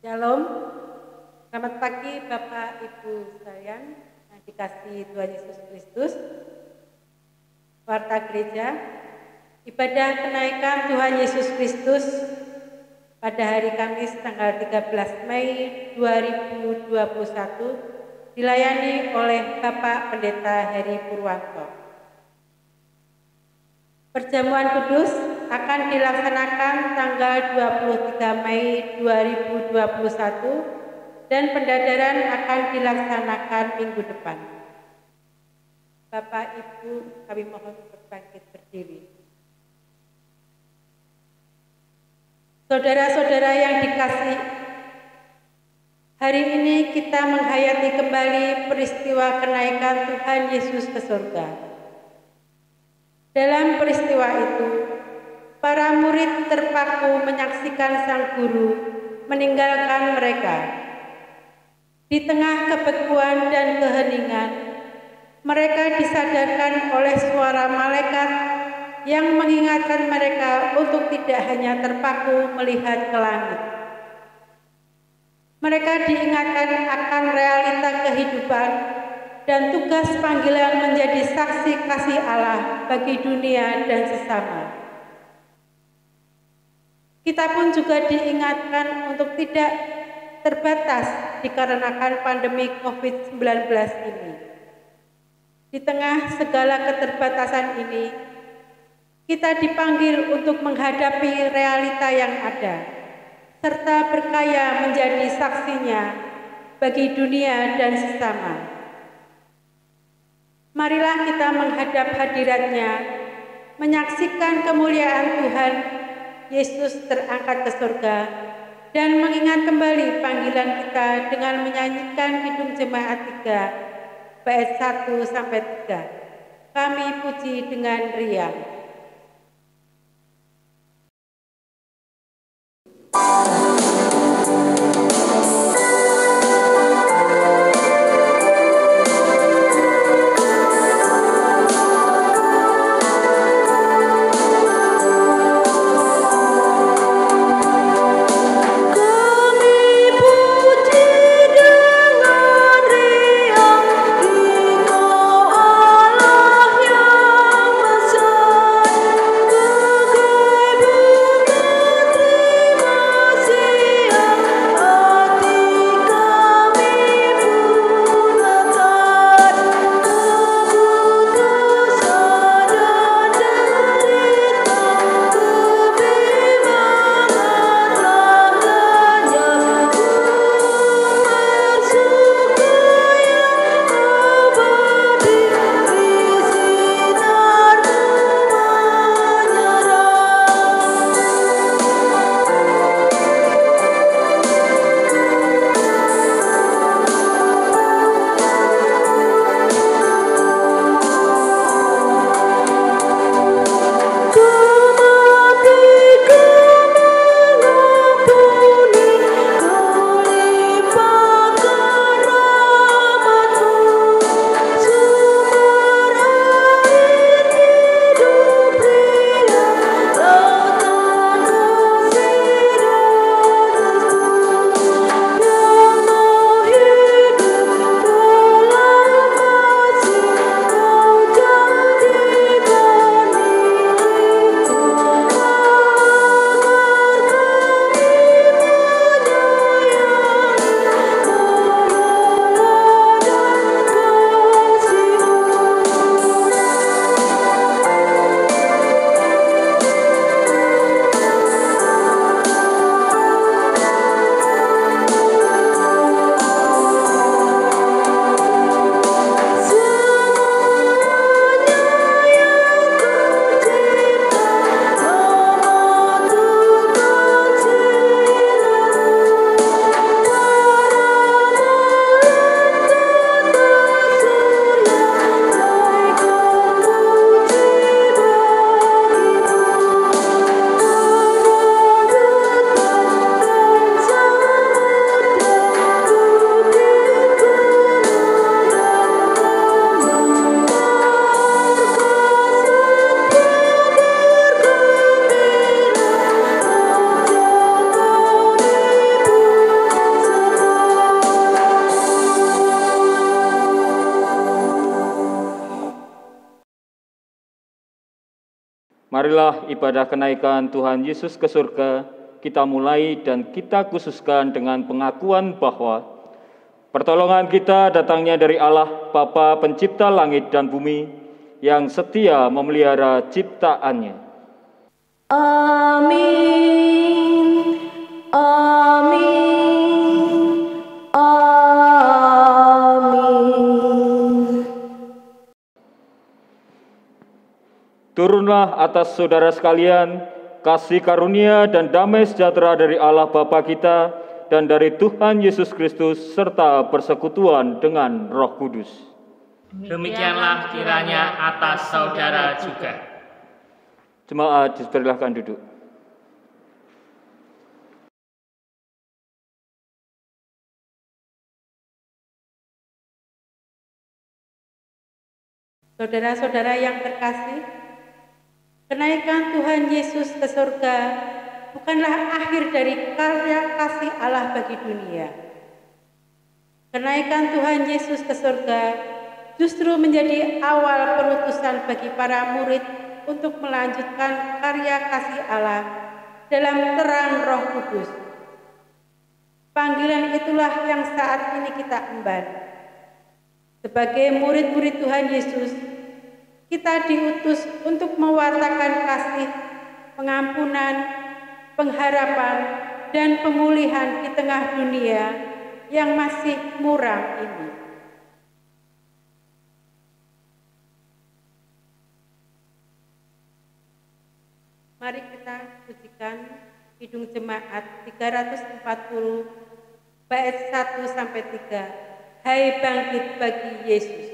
Shalom, selamat pagi Bapak Ibu sekalian yang dikasihi Tuhan Yesus Kristus. Warta Gereja, ibadah kenaikan Tuhan Yesus Kristus pada hari Kamis tanggal 13 Mei 2021 dilayani oleh Bapak Pendeta Heri Purwanto. Perjamuan kudus akan dilaksanakan tanggal 23 Mei 2021 dan pendadaran akan dilaksanakan minggu depan. Bapak Ibu, kami mohon berbangkit berdiri. Saudara-saudara yang dikasihi, hari ini kita menghayati kembali peristiwa kenaikan Tuhan Yesus ke surga. Dalam peristiwa itu, para murid terpaku menyaksikan sang guru meninggalkan mereka. Di tengah kebekuan dan keheningan, mereka disadarkan oleh suara malaikat yang mengingatkan mereka untuk tidak hanya terpaku melihat ke langit. Mereka diingatkan akan realita kehidupan dan tugas panggilan menjadi saksi kasih Allah bagi dunia dan sesama. Kita pun juga diingatkan untuk tidak terbatas dikarenakan pandemi COVID-19 ini. Di tengah segala keterbatasan ini, kita dipanggil untuk menghadapi realita yang ada, serta berkaya menjadi saksinya bagi dunia dan sesama. Marilah kita menghadap hadirat-Nya, menyaksikan kemuliaan Tuhan Yesus terangkat ke surga, dan mengingat kembali panggilan kita dengan menyanyikan Kidung Jemaat 3, bait 1-3. Kami puji dengan riang. Allah yang besar. Marilah ibadah kenaikan Tuhan Yesus ke surga kita mulai dan kita khususkan dengan pengakuan bahwa pertolongan kita datangnya dari Allah Bapa Pencipta langit dan bumi yang setia memelihara ciptaannya. Amin. Amin. Amin. Turunlah atas saudara sekalian kasih karunia dan damai sejahtera dari Allah Bapa kita dan dari Tuhan Yesus Kristus serta persekutuan dengan Roh Kudus. Demikianlah kiranya atas saudara juga. Jemaat dipersilahkan duduk. Saudara-saudara yang terkasih, kenaikan Tuhan Yesus ke surga bukanlah akhir dari karya kasih Allah bagi dunia. Kenaikan Tuhan Yesus ke surga justru menjadi awal perutusan bagi para murid untuk melanjutkan karya kasih Allah dalam terang Roh Kudus. Panggilan itulah yang saat ini kita emban. Sebagai murid-murid Tuhan Yesus, kita diutus untuk mewartakan kasih, pengampunan, pengharapan, dan pemulihan di tengah dunia yang masih muram ini. Mari kita pujikan Kidung Jemaat 340 bait 1 sampai 3. Hai bangkit bagi Yesus.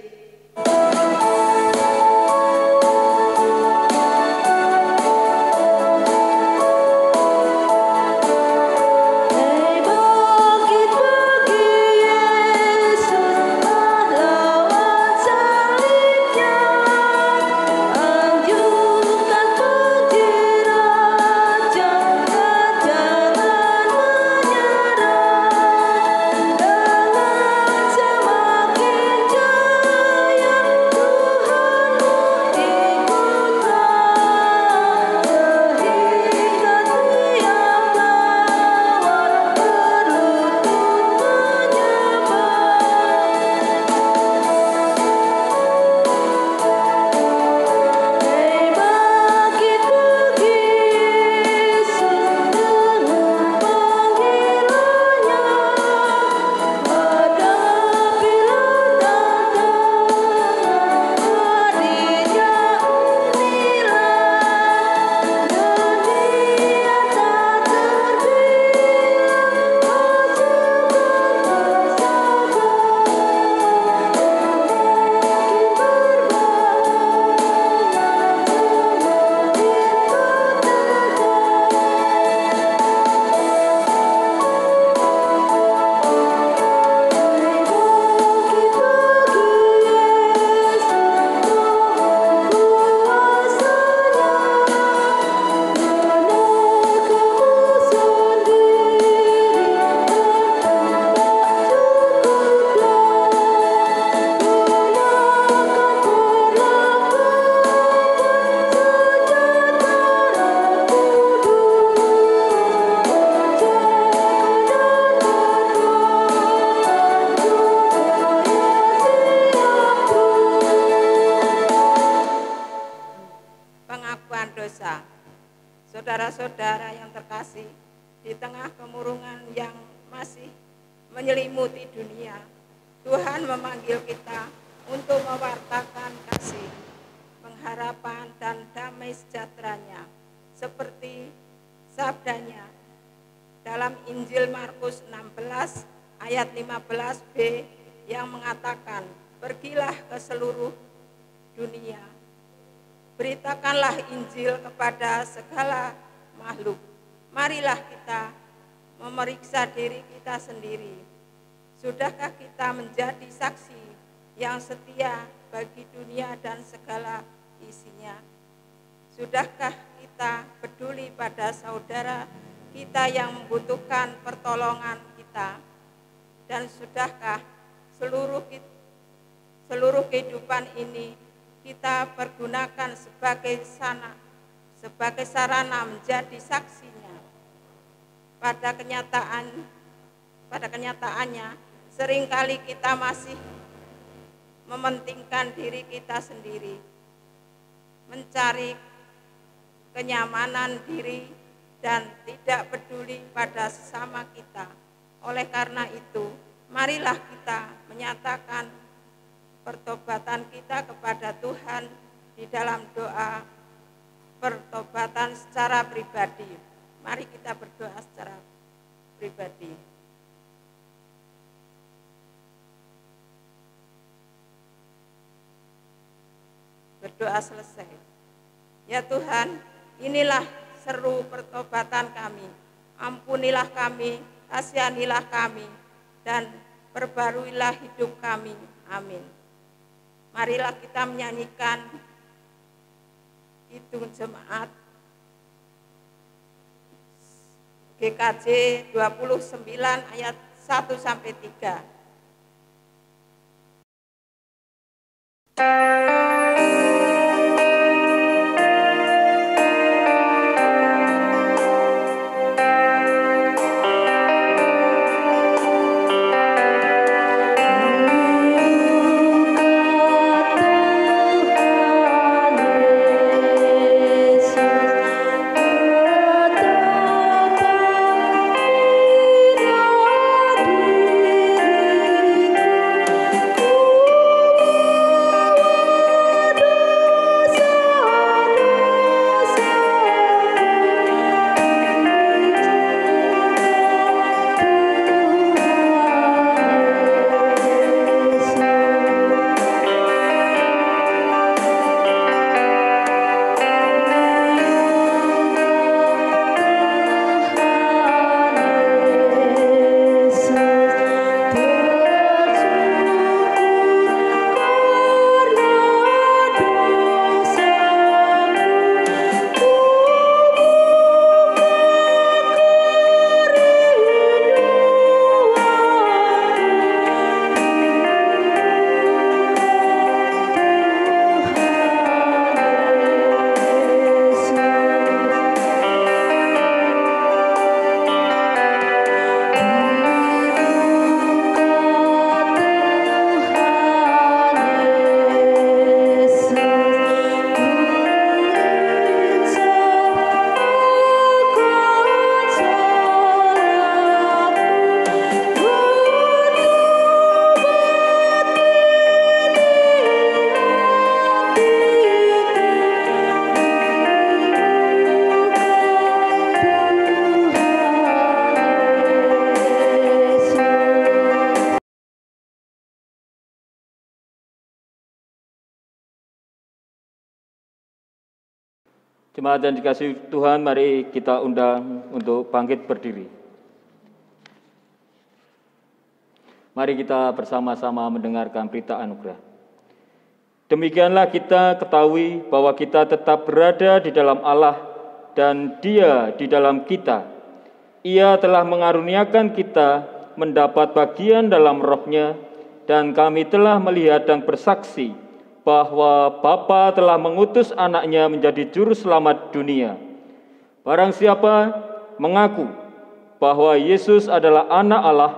Saudara-saudara yang terkasih, di tengah kemurungan yang masih menyelimuti dunia, Tuhan memanggil kita untuk mewartakan kasih, pengharapan, dan damai sejahtera-Nya, seperti sabdanya dalam Injil Markus 16 ayat 15b yang mengatakan, "Pergilah ke seluruh dunia, beritakanlah Injil kepada segala makhluk." Marilah kita memeriksa diri kita sendiri. Sudahkah kita menjadi saksi yang setia bagi dunia dan segala isinya? Sudahkah kita peduli pada saudara kita yang membutuhkan pertolongan kita? Dan sudahkah seluruh kehidupan ini kita pergunakan sebagai sebagai sarana menjadi saksinya. Pada kenyataannya, seringkali kita masih mementingkan diri kita sendiri, mencari kenyamanan diri dan tidak peduli pada sesama kita. Oleh karena itu, marilah kita menyatakan pertobatan kita kepada Tuhan di dalam doa pertobatan secara pribadi. Mari kita berdoa secara pribadi. Berdoa selesai. Ya Tuhan, inilah seru pertobatan kami. Ampunilah kami, kasihanilah kami, dan perbaruilah hidup kami. Amin. Marilah kita menyanyikan Kidung Jemaat GKJ 29 ayat 1 sampai 3. Jemaat yang dikasihi Tuhan, mari kita undang untuk bangkit berdiri. Mari kita bersama-sama mendengarkan berita anugerah. Demikianlah kita ketahui bahwa kita tetap berada di dalam Allah dan Dia di dalam kita. Ia telah mengaruniakan kita mendapat bagian dalam Roh-Nya, dan kami telah melihat dan bersaksi bahwa Bapa telah mengutus anaknya menjadi juru selamat dunia. Barang siapa mengaku bahwa Yesus adalah anak Allah,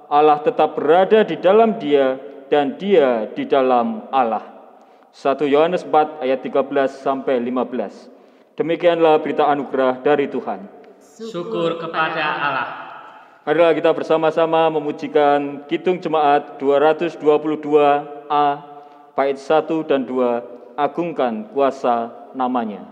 Allah tetap berada di dalam dia dan dia di dalam Allah. 1 Yohanes 4 ayat 13 sampai 15. Demikianlah berita anugerah dari Tuhan. Syukur kepada Allah. Marilah kita bersama-sama memujikan Kidung Jemaat 222A bait 1 dan 2, agungkan kuasa namanya.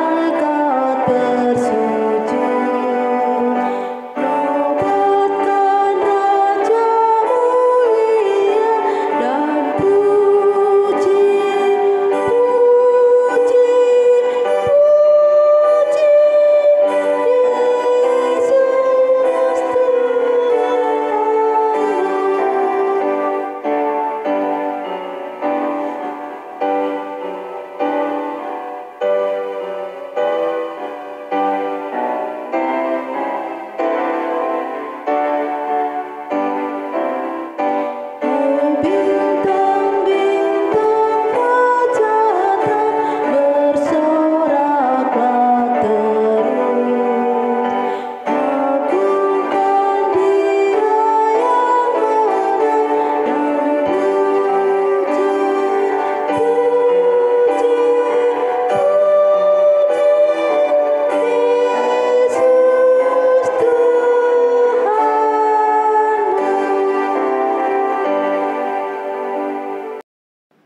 Malaikat bersujud, nobatkan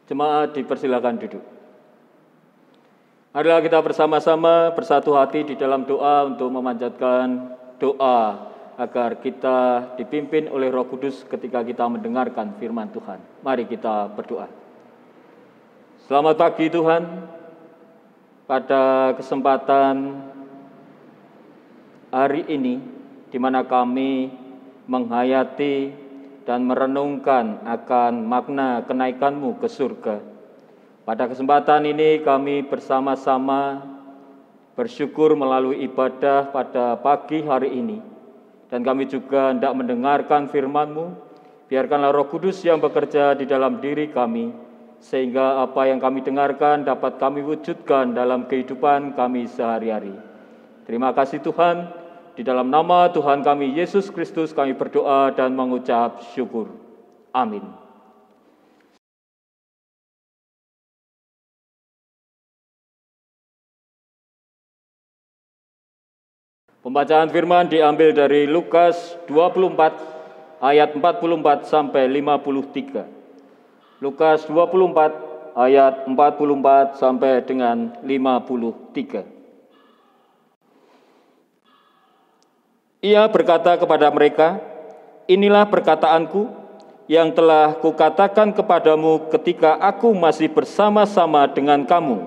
Jemaat dipersilakan duduk. Marilah kita bersama-sama bersatu hati di dalam doa untuk memanjatkan doa agar kita dipimpin oleh Roh Kudus ketika kita mendengarkan firman Tuhan. Mari kita berdoa. Selamat pagi Tuhan, pada kesempatan hari ini di mana kami menghayati dan merenungkan akan makna kenaikan-Mu ke surga. Pada kesempatan ini kami bersama-sama bersyukur melalui ibadah pada pagi hari ini. Dan kami juga hendak mendengarkan firman-Mu. Biarkanlah Roh Kudus yang bekerja di dalam diri kami, sehingga apa yang kami dengarkan dapat kami wujudkan dalam kehidupan kami sehari-hari. Terima kasih Tuhan. Di dalam nama Tuhan kami Yesus Kristus kami berdoa dan mengucap syukur. Amin. Pembacaan firman diambil dari Lukas 24 ayat 44 sampai 53. Lukas 24 ayat 44 sampai dengan 53. Ia berkata kepada mereka, "Inilah perkataanku yang telah kukatakan kepadamu ketika aku masih bersama-sama dengan kamu,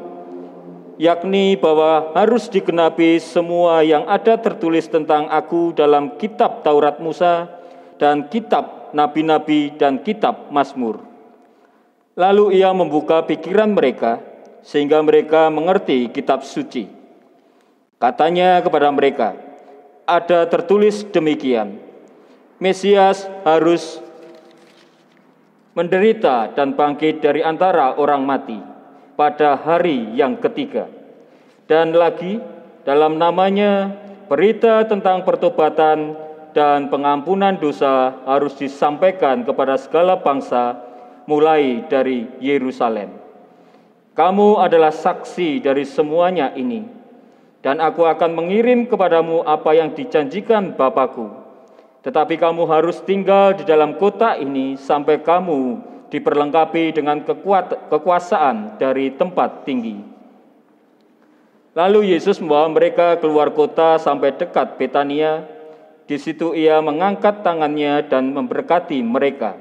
yakni bahwa harus digenapi semua yang ada tertulis tentang aku dalam kitab Taurat Musa dan kitab Nabi-Nabi dan kitab Mazmur." Lalu ia membuka pikiran mereka sehingga mereka mengerti kitab suci. Katanya kepada mereka, "Ada tertulis demikian, Mesias harus menderita dan bangkit dari antara orang mati pada hari yang ketiga. Dan lagi dalam namanya berita tentang pertobatan dan pengampunan dosa harus disampaikan kepada segala bangsa mulai dari Yerusalem. Kamu adalah saksi dari semuanya ini. Dan aku akan mengirim kepadamu apa yang dijanjikan Bapa-Ku. Tetapi kamu harus tinggal di dalam kota ini sampai kamu diperlengkapi dengan kekuasaan dari tempat tinggi." Lalu Yesus membawa mereka keluar kota sampai dekat Betania. Di situ ia mengangkat tangannya dan memberkati mereka.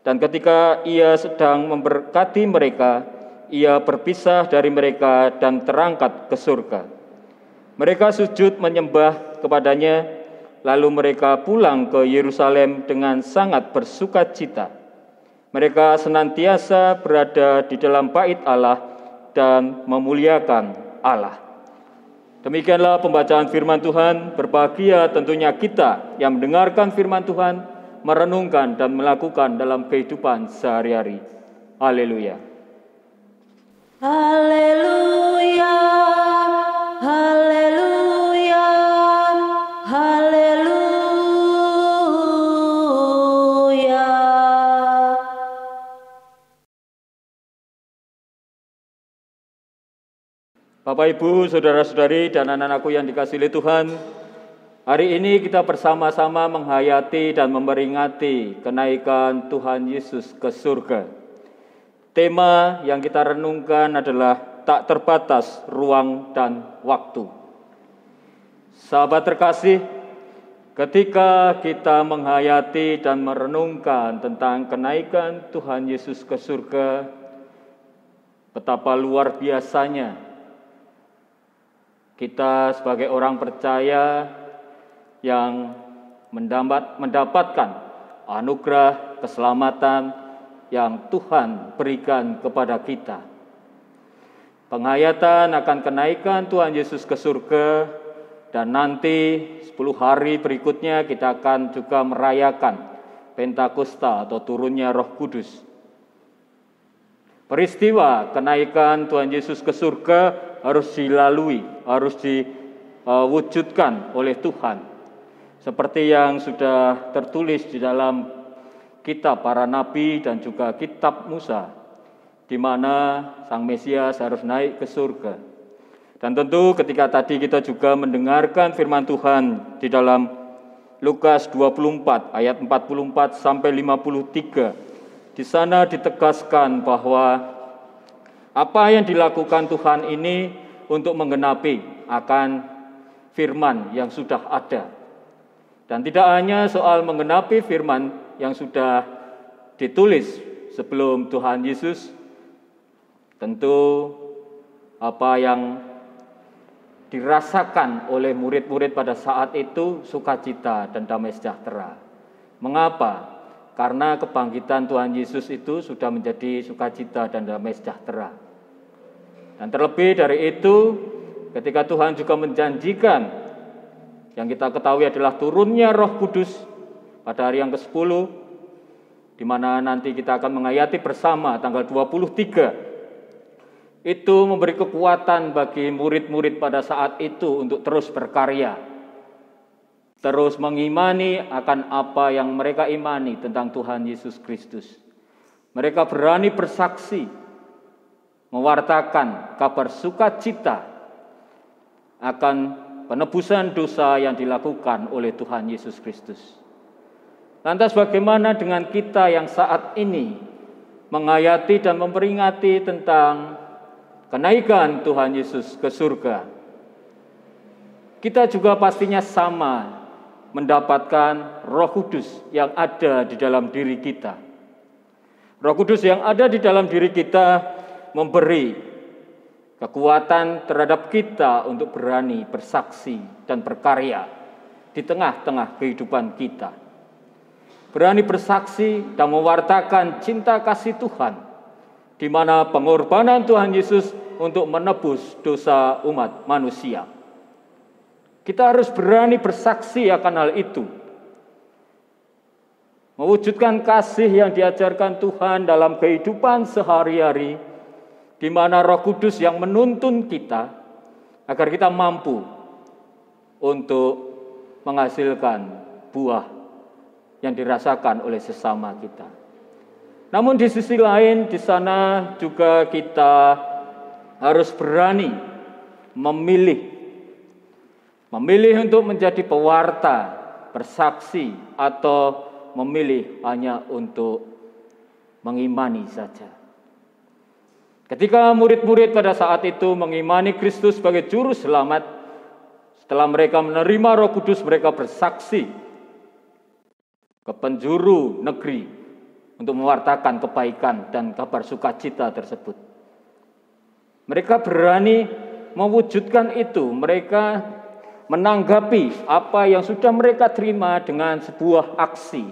Dan ketika ia sedang memberkati mereka, ia berpisah dari mereka dan terangkat ke surga. Mereka sujud menyembah kepadanya, lalu mereka pulang ke Yerusalem dengan sangat bersukacita. Mereka senantiasa berada di dalam bait Allah dan memuliakan Allah. Demikianlah pembacaan firman Tuhan. Berbahagia tentunya kita yang mendengarkan firman Tuhan, merenungkan dan melakukan dalam kehidupan sehari-hari. Haleluya. Haleluya. Haleluya, haleluya. Bapak, Ibu, saudara-saudari, dan anak-anakku yang dikasihi Tuhan, hari ini kita bersama-sama menghayati dan memperingati kenaikan Tuhan Yesus ke surga. Tema yang kita renungkan adalah tak terbatas ruang dan waktu. Sahabat terkasih, ketika kita menghayati dan merenungkan tentang kenaikan Tuhan Yesus ke surga, betapa luar biasanya kita sebagai orang percaya yang mendapatkan anugerah keselamatan yang Tuhan berikan kepada kita. Penghayatan akan kenaikan Tuhan Yesus ke surga, dan nanti 10 hari berikutnya kita akan juga merayakan Pentakosta atau turunnya Roh Kudus. Peristiwa kenaikan Tuhan Yesus ke surga harus dilalui, harus diwujudkan oleh Tuhan. Seperti yang sudah tertulis di dalam kitab para nabi dan juga kitab Musa, di mana Sang Mesias harus naik ke surga. Dan tentu ketika tadi kita juga mendengarkan firman Tuhan di dalam Lukas 24 ayat 44 sampai 53, Di sana ditegaskan bahwa apa yang dilakukan Tuhan ini untuk menggenapi akan firman yang sudah ada. Dan tidak hanya soal menggenapi firman yang sudah ditulis sebelum Tuhan Yesus, tentu apa yang dirasakan oleh murid-murid pada saat itu sukacita dan damai sejahtera. Mengapa? Karena kebangkitan Tuhan Yesus itu sudah menjadi sukacita dan damai sejahtera. Dan terlebih dari itu, ketika Tuhan juga menjanjikan, yang kita ketahui adalah turunnya Roh Kudus pada hari yang ke-10, di mana nanti kita akan menghayati bersama tanggal 23. Itu memberi kekuatan bagi murid-murid pada saat itu untuk terus berkarya, terus mengimani akan apa yang mereka imani tentang Tuhan Yesus Kristus. Mereka berani bersaksi, mewartakan kabar sukacita akan penebusan dosa yang dilakukan oleh Tuhan Yesus Kristus. Lantas bagaimana dengan kita yang saat ini menghayati dan memperingati tentang kenaikan Tuhan Yesus ke surga? Kita juga pastinya sama mendapatkan Roh Kudus yang ada di dalam diri kita. Roh Kudus yang ada di dalam diri kita memberi kekuatan terhadap kita untuk berani bersaksi dan berkarya di tengah-tengah kehidupan kita. Berani bersaksi dan mewartakan cinta kasih Tuhan, di mana pengorbanan Tuhan Yesus untuk menebus dosa umat manusia. Kita harus berani bersaksi akan hal itu. Mewujudkan kasih yang diajarkan Tuhan dalam kehidupan sehari-hari, di mana Roh Kudus yang menuntun kita agar kita mampu untuk menghasilkan buah yang dirasakan oleh sesama kita. Namun di sisi lain, di sana juga kita harus berani memilih untuk menjadi pewarta, bersaksi, atau memilih hanya untuk mengimani saja. Ketika murid-murid pada saat itu mengimani Kristus sebagai juru selamat, setelah mereka menerima Roh Kudus, mereka bersaksi ke penjuru negeri untuk mewartakan kebaikan dan kabar sukacita tersebut. Mereka berani mewujudkan itu. Mereka menanggapi apa yang sudah mereka terima dengan sebuah aksi.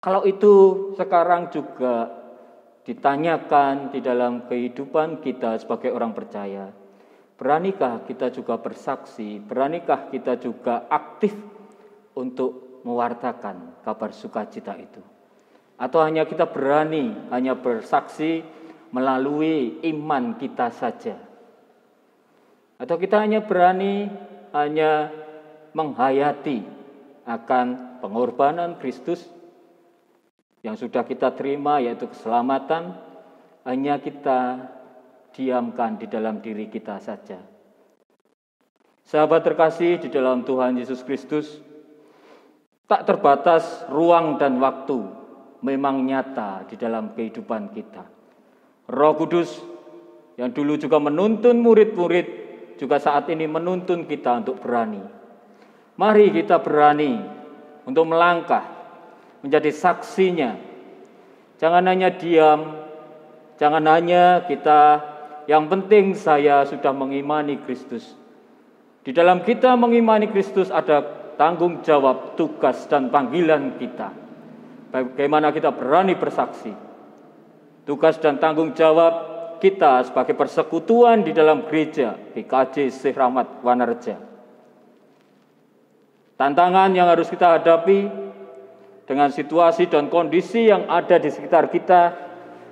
Kalau itu sekarang juga ditanyakan di dalam kehidupan kita sebagai orang percaya, beranikah kita juga bersaksi? Beranikah kita juga aktif untuk mewartakan kabar sukacita itu? Atau hanya kita berani hanya bersaksi melalui iman kita saja? Atau kita hanya berani hanya menghayati akan pengorbanan Kristus yang sudah kita terima, yaitu keselamatan, hanya kita diamkan di dalam diri kita saja? Sahabat terkasih di dalam Tuhan Yesus Kristus, tak terbatas ruang dan waktu memang nyata di dalam kehidupan kita. Roh Kudus yang dulu juga menuntun murid-murid, juga saat ini menuntun kita untuk berani. Mari kita berani untuk melangkah menjadi saksinya. Jangan hanya diam, jangan hanya kita, yang penting saya sudah mengimani Kristus. Di dalam kita mengimani Kristus ada tanggung jawab, tugas, dan panggilan kita. Bagaimana kita berani bersaksi. Tugas dan tanggung jawab kita sebagai persekutuan di dalam gereja GKJ Syekh Rahmat Wanareja. Tantangan yang harus kita hadapi dengan situasi dan kondisi yang ada di sekitar kita,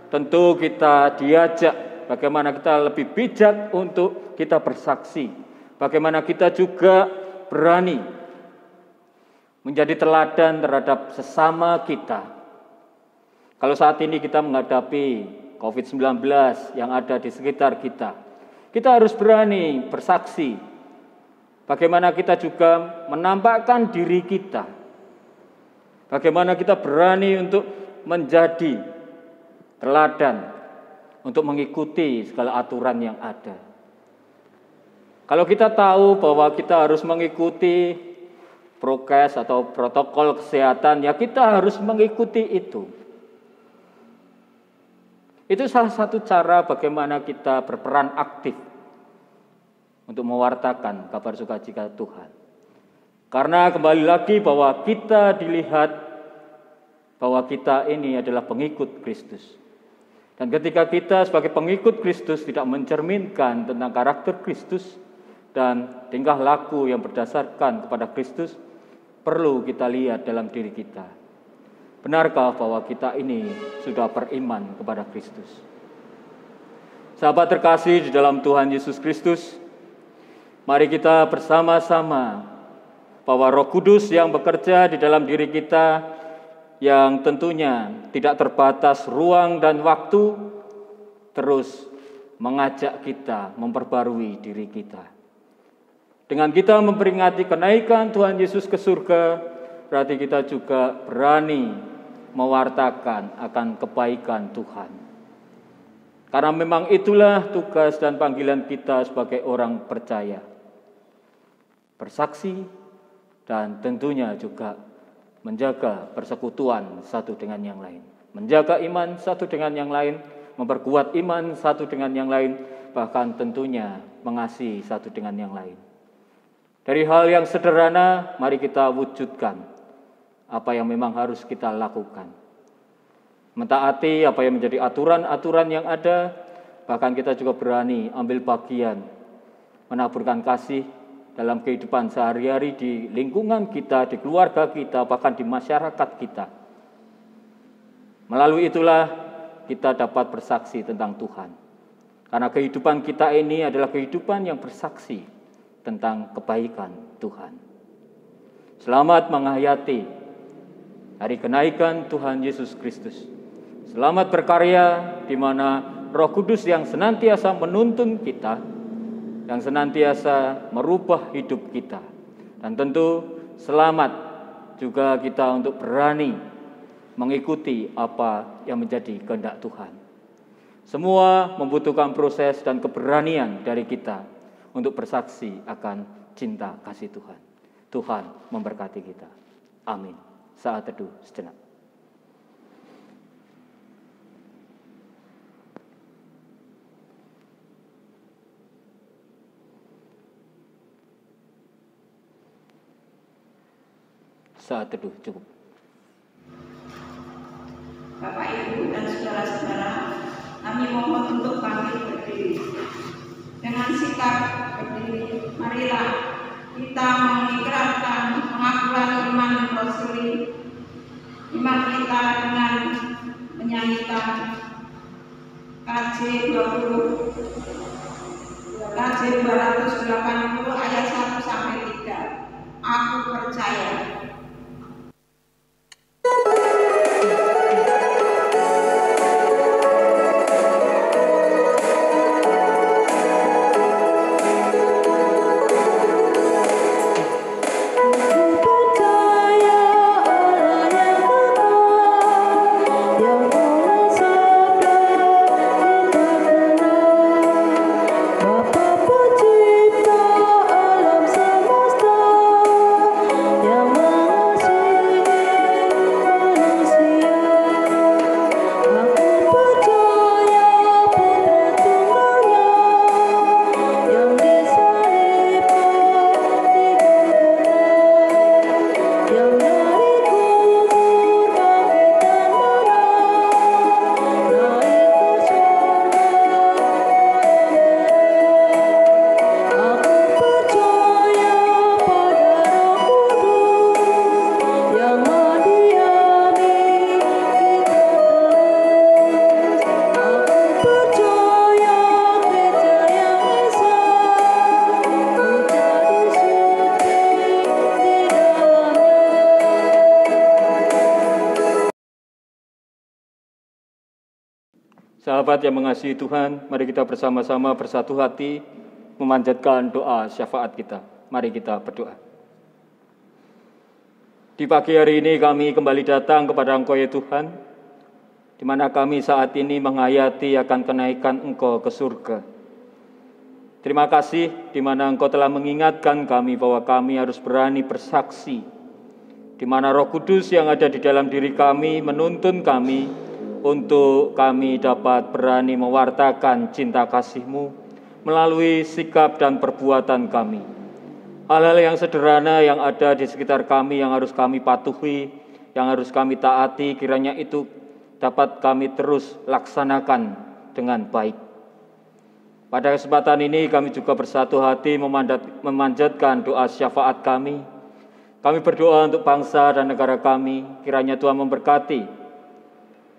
tentu kita diajak bagaimana kita lebih bijak untuk kita bersaksi. Bagaimana kita juga berani menjadi teladan terhadap sesama kita. Kalau saat ini kita menghadapi COVID-19 yang ada di sekitar kita, kita harus berani bersaksi. Bagaimana kita juga menampakkan diri kita. Bagaimana kita berani untuk menjadi teladan untuk mengikuti segala aturan yang ada. Kalau kita tahu bahwa kita harus mengikuti prokes atau protokol kesehatan, ya kita harus mengikuti itu. Itu salah satu cara bagaimana kita berperan aktif untuk mewartakan kabar sukacita Tuhan. Karena kembali lagi bahwa kita dilihat bahwa kita ini adalah pengikut Kristus. Dan ketika kita sebagai pengikut Kristus tidak mencerminkan tentang karakter Kristus dan tingkah laku yang berdasarkan kepada Kristus, perlu kita lihat dalam diri kita. Benarkah bahwa kita ini sudah beriman kepada Kristus? Sahabat terkasih di dalam Tuhan Yesus Kristus, mari kita bersama-sama bahwa Roh Kudus yang bekerja di dalam diri kita, yang tentunya tidak terbatas ruang dan waktu, terus mengajak kita memperbarui diri kita. Dengan kita memperingati kenaikan Tuhan Yesus ke surga, berarti kita juga berani mewartakan akan kebaikan Tuhan. Karena memang itulah tugas dan panggilan kita sebagai orang percaya. Bersaksi dan tentunya juga menjaga persekutuan satu dengan yang lain. Menjaga iman satu dengan yang lain, memperkuat iman satu dengan yang lain, bahkan tentunya mengasihi satu dengan yang lain. Dari hal yang sederhana, mari kita wujudkan apa yang memang harus kita lakukan. Mentaati apa yang menjadi aturan-aturan yang ada, bahkan kita juga berani ambil bagian, menaburkan kasih dalam kehidupan sehari-hari di lingkungan kita, di keluarga kita, bahkan di masyarakat kita. Melalui itulah kita dapat bersaksi tentang Tuhan. Karena kehidupan kita ini adalah kehidupan yang bersaksi tentang kebaikan Tuhan. Selamat menghayati hari kenaikan Tuhan Yesus Kristus. Selamat berkarya di mana Roh Kudus yang senantiasa menuntun kita, yang senantiasa merubah hidup kita. Dan tentu selamat juga kita untuk berani mengikuti apa yang menjadi kehendak Tuhan. Semua membutuhkan proses dan keberanian dari kita untuk bersaksi akan cinta kasih Tuhan. Tuhan memberkati kita. Amin. Saat teduh sejenak. Saat teduh cukup. Bapak, Ibu, dan saudara-saudara, kami mohon untuk bangkit berdiri. Dengan sikap berdiri, marilah kita mengikrarkan pengakuan iman rasuli iman kita dengan menyanyikan KJ 280 ayat 1 sampai 3. Aku percaya. Sahabat yang mengasihi Tuhan, mari kita bersama-sama bersatu hati memanjatkan doa syafaat kita. Mari kita berdoa. Di pagi hari ini kami kembali datang kepada Engkau ya Tuhan, di mana kami saat ini menghayati akan kenaikan Engkau ke surga. Terima kasih di mana Engkau telah mengingatkan kami bahwa kami harus berani bersaksi, di mana Roh Kudus yang ada di dalam diri kami menuntun kami untuk kami dapat berani mewartakan cinta kasih-Mu melalui sikap dan perbuatan kami. Hal-hal yang sederhana yang ada di sekitar kami yang harus kami patuhi, yang harus kami taati, kiranya itu dapat kami terus laksanakan dengan baik. Pada kesempatan ini kami juga bersatu hati memanjatkan doa syafaat kami. Kami berdoa untuk bangsa dan negara kami, kiranya Tuhan memberkati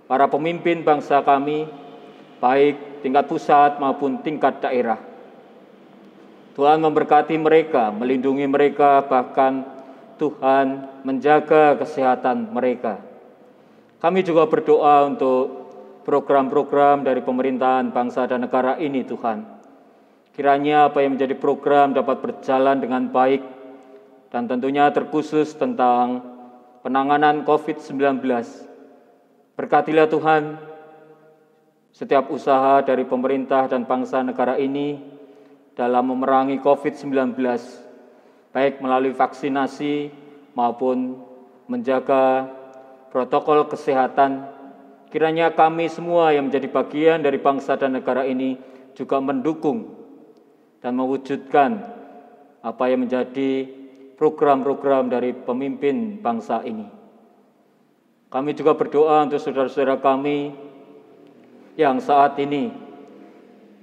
para pemimpin bangsa kami, baik tingkat pusat maupun tingkat daerah. Tuhan memberkati mereka, melindungi mereka, bahkan Tuhan menjaga kesehatan mereka. Kami juga berdoa untuk program-program dari pemerintahan bangsa dan negara ini, Tuhan. Kiranya apa yang menjadi program dapat berjalan dengan baik, dan tentunya terkhusus tentang penanganan COVID-19. Berkatilah Tuhan setiap usaha dari pemerintah dan bangsa negara ini dalam memerangi COVID-19, baik melalui vaksinasi maupun menjaga protokol kesehatan. Kiranya kami semua yang menjadi bagian dari bangsa dan negara ini juga mendukung dan mewujudkan apa yang menjadi program-program dari pemimpin bangsa ini. Kami juga berdoa untuk saudara-saudara kami yang saat ini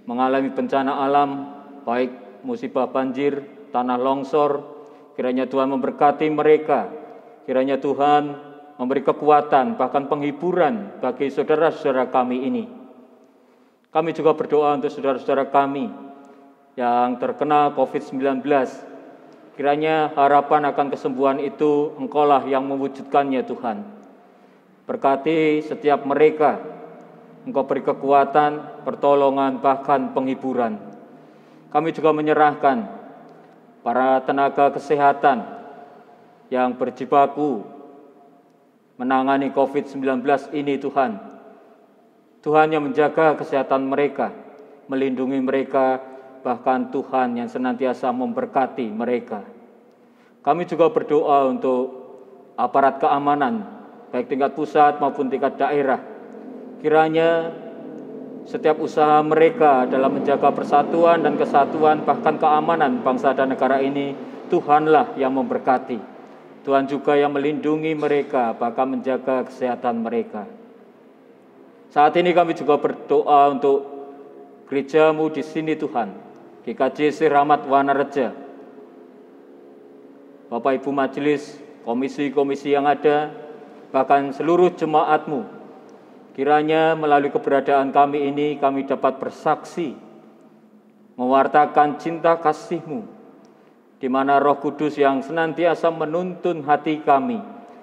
mengalami bencana alam, baik musibah banjir, tanah longsor. Kiranya Tuhan memberkati mereka, kiranya Tuhan memberi kekuatan, bahkan penghiburan bagi saudara-saudara kami ini. Kami juga berdoa untuk saudara-saudara kami yang terkena COVID-19. Kiranya harapan akan kesembuhan itu Engkaulah yang mewujudkannya, Tuhan. Berkati setiap mereka, Engkau beri kekuatan, pertolongan, bahkan penghiburan. Kami juga menyerahkan para tenaga kesehatan yang berjibaku menangani COVID-19 ini, Tuhan. Tuhan yang menjaga kesehatan mereka, melindungi mereka, bahkan Tuhan yang senantiasa memberkati mereka. Kami juga berdoa untuk aparat keamanan, baik tingkat pusat maupun tingkat daerah. Kiranya setiap usaha mereka dalam menjaga persatuan dan kesatuan, bahkan keamanan bangsa dan negara ini, Tuhanlah yang memberkati. Tuhan juga yang melindungi mereka, bahkan menjaga kesehatan mereka. Saat ini kami juga berdoa untuk gereja-Mu di sini, Tuhan. GKJ Sri Rahmat Wanareja, Bapak Ibu Majelis, komisi-komisi yang ada, bahkan seluruh jemaat-Mu. Kiranya melalui keberadaan kami ini, kami dapat bersaksi, mewartakan cinta kasih-Mu, di mana Roh Kudus yang senantiasa menuntun hati kami,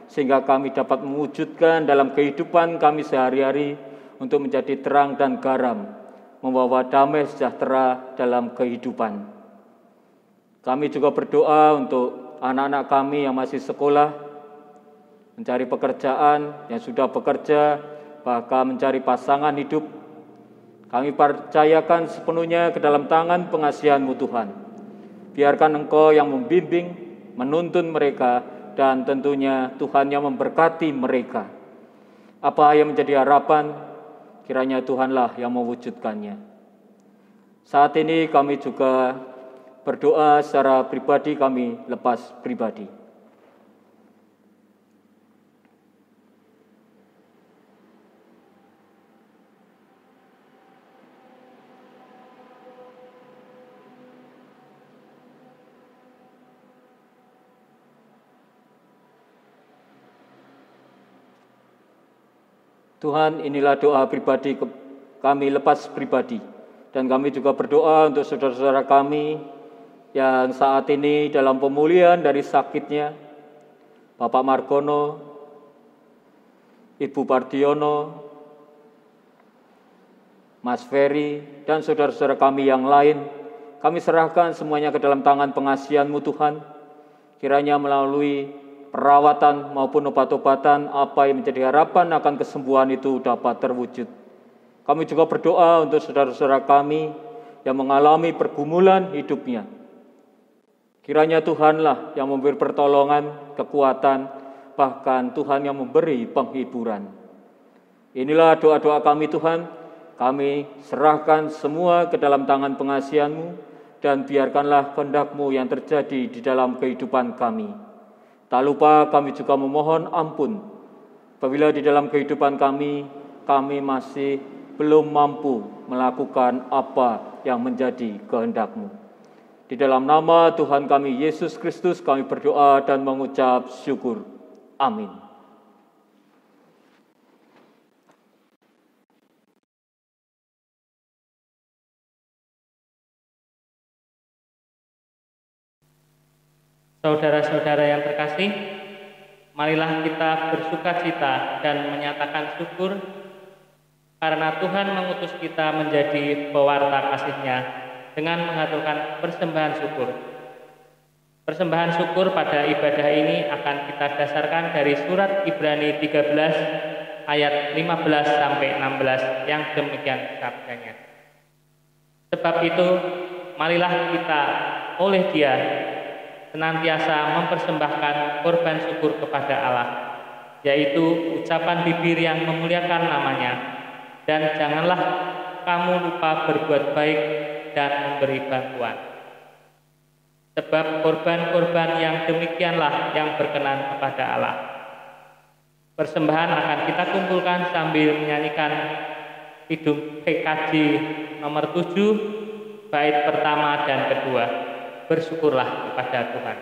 sehingga kami dapat mewujudkan dalam kehidupan kami sehari-hari untuk menjadi terang dan garam, membawa damai sejahtera dalam kehidupan. Kami juga berdoa untuk anak-anak kami yang masih sekolah, mencari pekerjaan, yang sudah bekerja, bahkan mencari pasangan hidup. Kami percayakan sepenuhnya ke dalam tangan pengasihan-Mu, Tuhan. Biarkan Engkau yang membimbing, menuntun mereka, dan tentunya Tuhan yang memberkati mereka. Apa yang menjadi harapan, kiranya Tuhanlah yang mewujudkannya. Saat ini kami juga berdoa secara pribadi, kami lepas pribadi. Tuhan, inilah doa pribadi kami lepas pribadi. Dan kami juga berdoa untuk saudara-saudara kami yang saat ini dalam pemulihan dari sakitnya. Bapak Margono, Ibu Pardiono, Mas Ferry, dan saudara-saudara kami yang lain. Kami serahkan semuanya ke dalam tangan pengasihan-Mu, Tuhan. Kiranya melalui perawatan maupun obat-obatan, apa yang menjadi harapan akan kesembuhan itu dapat terwujud. Kami juga berdoa untuk saudara-saudara kami yang mengalami pergumulan hidupnya. Kiranya Tuhanlah yang memberi pertolongan, kekuatan, bahkan Tuhan yang memberi penghiburan. Inilah doa-doa kami Tuhan, kami serahkan semua ke dalam tangan pengasihan-Mu, dan biarkanlah kehendak-Mu yang terjadi di dalam kehidupan kami. Tak lupa kami juga memohon ampun apabila di dalam kehidupan kami masih belum mampu melakukan apa yang menjadi kehendak-Mu. Di dalam nama Tuhan kami Yesus Kristus kami berdoa dan mengucap syukur. Amin. Saudara-saudara yang terkasih, marilah kita bersukacita dan menyatakan syukur karena Tuhan mengutus kita menjadi pewarta kasih-Nya dengan mengaturkan persembahan syukur. Persembahan syukur pada ibadah ini akan kita dasarkan dari surat Ibrani 13 ayat 15 sampai 16 yang demikian sabdanya. Sebab itu, marilah kita oleh Dia senantiasa mempersembahkan korban syukur kepada Allah, yaitu ucapan bibir yang memuliakan nama-Nya, dan janganlah kamu lupa berbuat baik dan memberi bantuan. Sebab korban-korban yang demikianlah yang berkenan kepada Allah. Persembahan akan kita kumpulkan sambil menyanyikan Kidung PKJ nomor 7, bait pertama dan kedua. Bersyukurlah kepada Tuhan.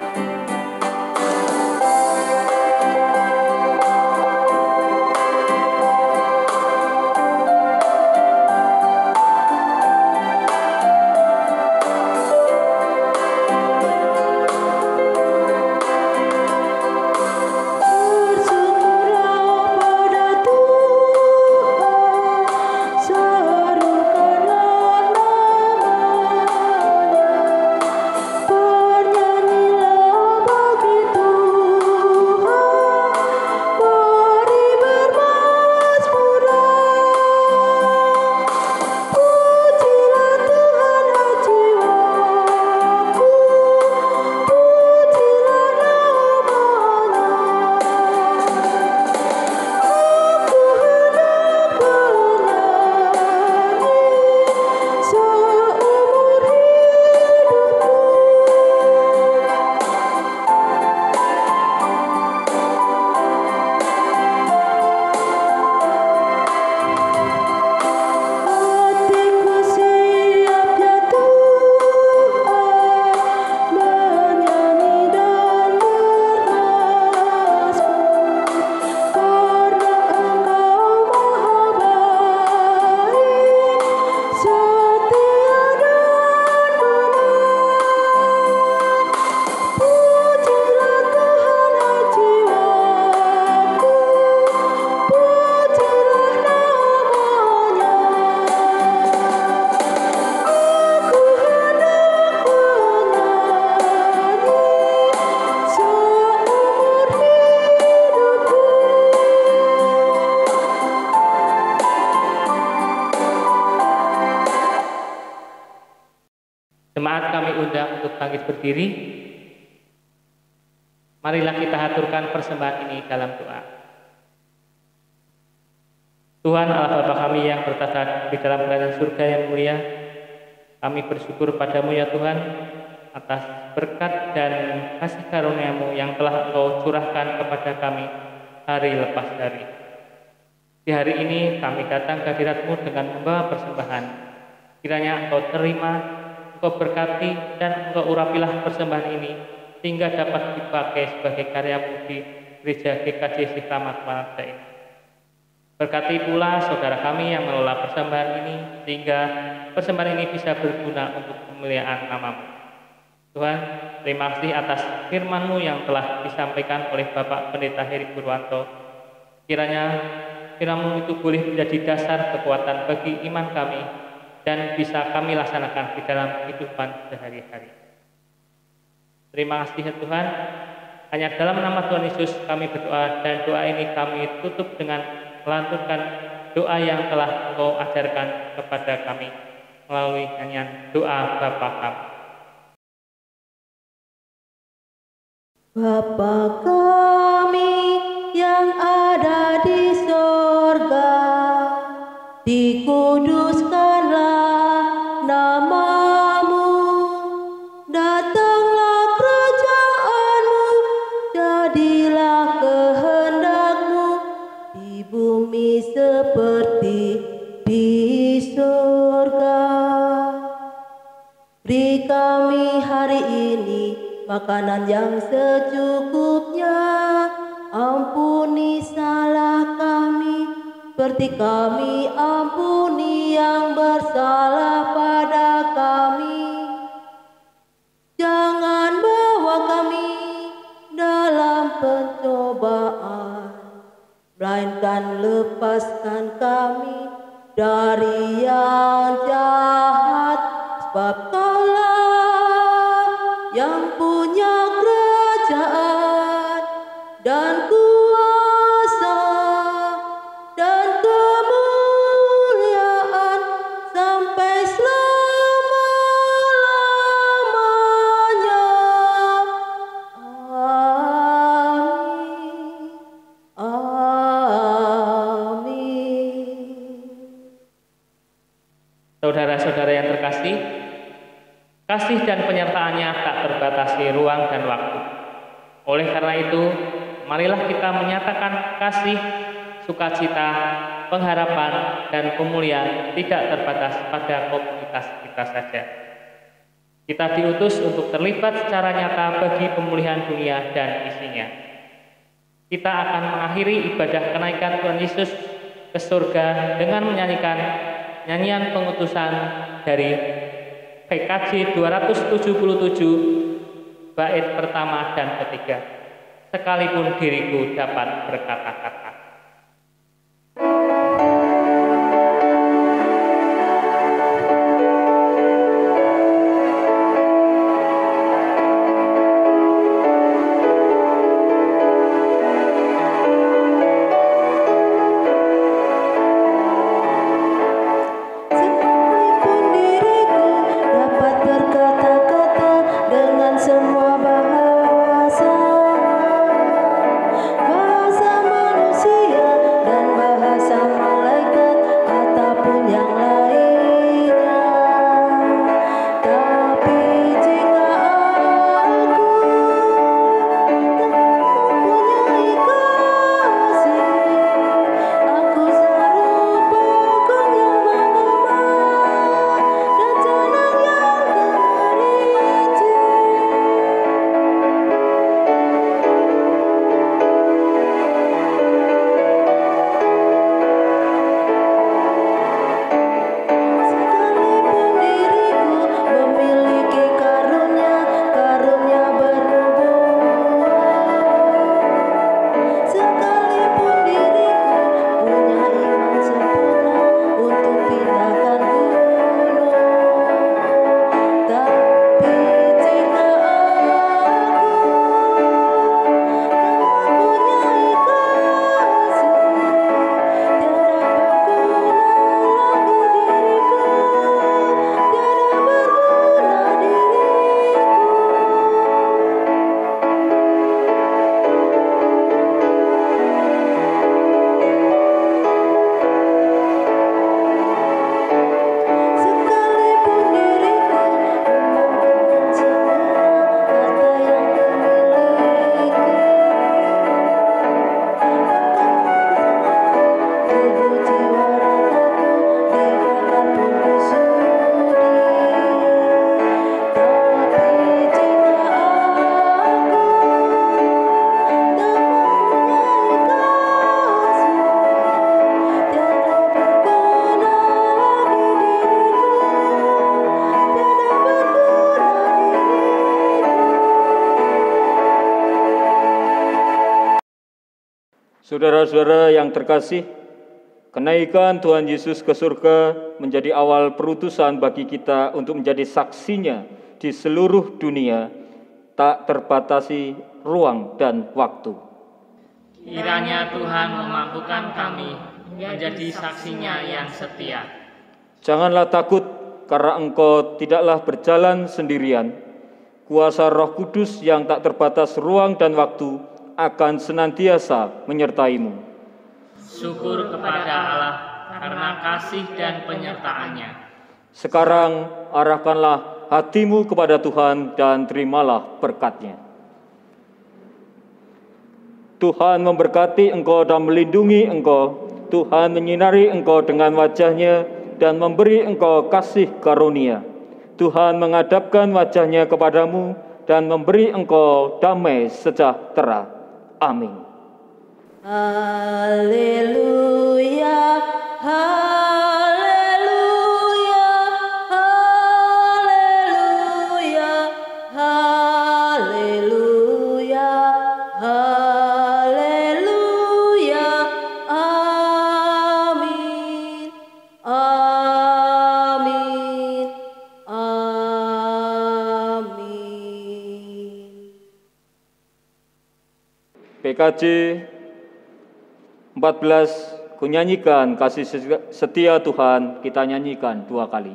Jemaat kami undang untuk bangkit berdiri. Marilah kita haturkan persembahan ini dalam doa. Tuhan Allah Bapa kami yang bertata di dalam kerajaan surga yang mulia, kami bersyukur padamu ya Tuhan atas berkat dan kasih karunia-Mu yang telah Engkau curahkan kepada kami hari lepas hari. Di hari ini kami datang ke hadirat-Mu dengan membawa persembahan. Kiranya Engkau terima, Engkau berkati, dan Engkau urapilah persembahan ini sehingga dapat dipakai sebagai karya-Mu di Gereja GKJ Siklamat Manada ini. Berkati pula saudara kami yang mengelola persembahan ini sehingga persembahan ini bisa berguna untuk kemuliaan nama-Mu. Tuhan, terima kasih atas firman-Mu yang telah disampaikan oleh Bapak Pendeta Heri Purwanto. Kiranya firman-Mu itu boleh menjadi dasar kekuatan bagi iman kami dan bisa kami laksanakan di dalam kehidupan sehari-hari. Terima kasih ya Tuhan. Hanya dalam nama Tuhan Yesus kami berdoa, dan doa ini kami tutup dengan melantunkan doa yang telah Engkau ajarkan kepada kami melalui nyanyian doa Bapa kami. Bapa kami yang ada di sorga, dikuduskanlah nama-Mu, datanglah kerajaan-Mu, jadilah kehendak-Mu di bumi seperti di sorga. Beri kami hari ini makanan yang secukupnya, ampuni salah kami, seperti kami ampuni yang bersalah pada kami. Jangan bawa kami dalam pencobaan, melainkan lepaskan kami dari yang jahat, sebab Kaulah yang punya kerajaan dan kuasa dan kemuliaan sampai selama-lamanya. Amin. Amin. Saudara-saudara yang terkasih, kasih dan penyertaannya tak terbatasi ruang dan waktu. Oleh karena itu, marilah kita menyatakan kasih, sukacita, pengharapan, dan pemulihan tidak terbatas pada komunitas kita saja. Kita diutus untuk terlibat secara nyata bagi pemulihan dunia dan isinya. Kita akan mengakhiri ibadah kenaikan Tuhan Yesus ke surga dengan menyanyikan nyanyian pengutusan dari PKJ 277 bait pertama dan ketiga. Sekalipun diriku dapat berkata-kata. Saudara-saudara yang terkasih, kenaikan Tuhan Yesus ke surga menjadi awal perutusan bagi kita untuk menjadi saksinya di seluruh dunia, tak terbatasi ruang dan waktu. Kiranya Tuhan memampukan kami menjadi saksinya yang setia. Janganlah takut, karena engkau tidaklah berjalan sendirian. Kuasa Roh Kudus yang tak terbatas ruang dan waktu akan senantiasa menyertaimu. Syukur kepada Allah karena kasih dan penyertaannya. Sekarang arahkanlah hatimu kepada Tuhan dan terimalah berkat-Nya. Tuhan memberkati engkau dan melindungi engkau. Tuhan menyinari engkau dengan wajah-Nya dan memberi engkau kasih karunia. Tuhan menghadapkan wajah-Nya kepadamu dan memberi engkau damai sejahtera. Amin. Haleluya, haleluya, haleluya, haleluya, haleluya, amin, amin, amin. PKJ 14, ku nyanyikan kasih setia Tuhan, kita nyanyikan 2 kali.